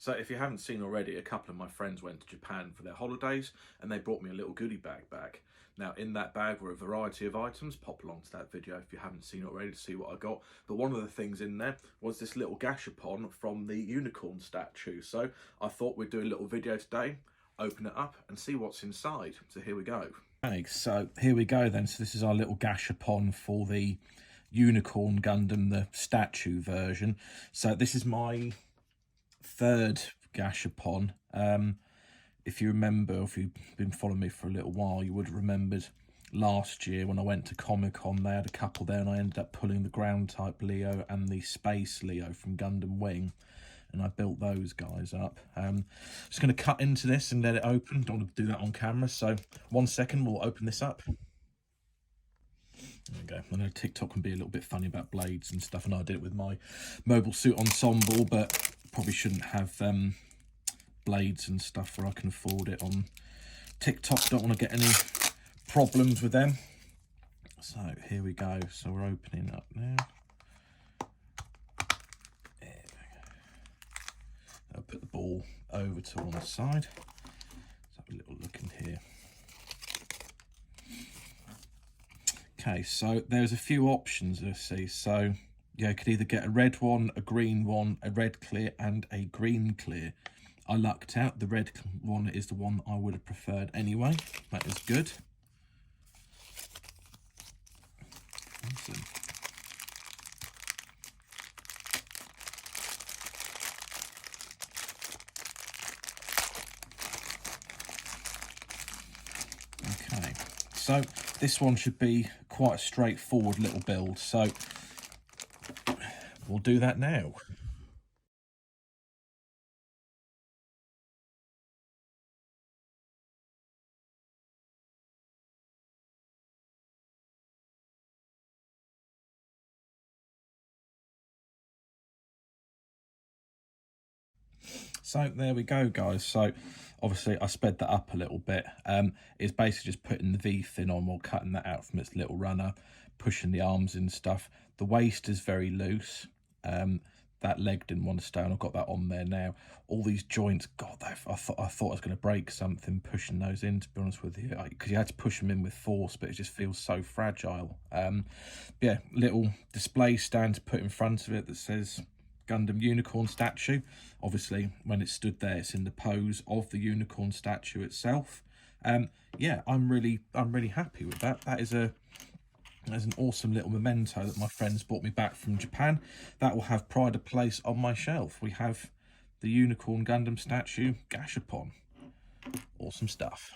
So if you haven't seen already, a couple of my friends went to Japan for their holidays and they brought me a little goodie bag back. Now in that bag were a variety of items. Pop along to that video if you haven't seen it already to see what I got. But one of the things in there was this little Gashapon from the unicorn statue. So I thought we'd do a little video today, open it up and see what's inside. So here we go. Okay, so here we go then. So this is our little Gashapon for the Unicorn Gundam, the statue version. So this is my third Gashapon. If you remember, if you've been following me for a little while, you would have remembered last year when I went to Comic-Con, they had a couple there and I ended up pulling the ground type Leo and the space Leo from Gundam Wing, and I built those guys up. Just going to cut into this and let it open. Don't want to do that on camera, so 1 second, we'll open this up. There we go. I know TikTok can be a little bit funny about blades and stuff, and I did it with my mobile suit ensemble, but probably shouldn't have blades and stuff where I can afford it on TikTok. Don't want to get any problems with them. So here we go. So we're opening up now. There we go. I'll put the ball over to one side. Let's have a little look in here. Okay, so there's a few options I see. So yeah, you could either get a red one, a green one, a red clear and a green clear. I lucked out. The red one is the one I would have preferred anyway. That is good. Awesome. Okay, so this one should be quite a straightforward little build. So we'll do that now. So there we go, guys. So obviously I sped that up a little bit. It's basically just putting the V fin on while cutting that out from its little runner, pushing the arms and stuff. The waist is very loose. That leg didn't want to stay on. I've got that on there now. All these joints, God, I thought I was going to break something pushing those in, to be honest with you, because you had to push them in with force, but it just feels so fragile. Yeah, little display stand to put in front of it that says Gundam unicorn statue. Obviously when it stood there, it's in the pose of the unicorn statue itself. Yeah, I'm really happy with that. That's an awesome little memento that my friends brought me back from Japan. That will have pride of place on my shelf. We have the unicorn Gundam statue Gashapon. Awesome stuff.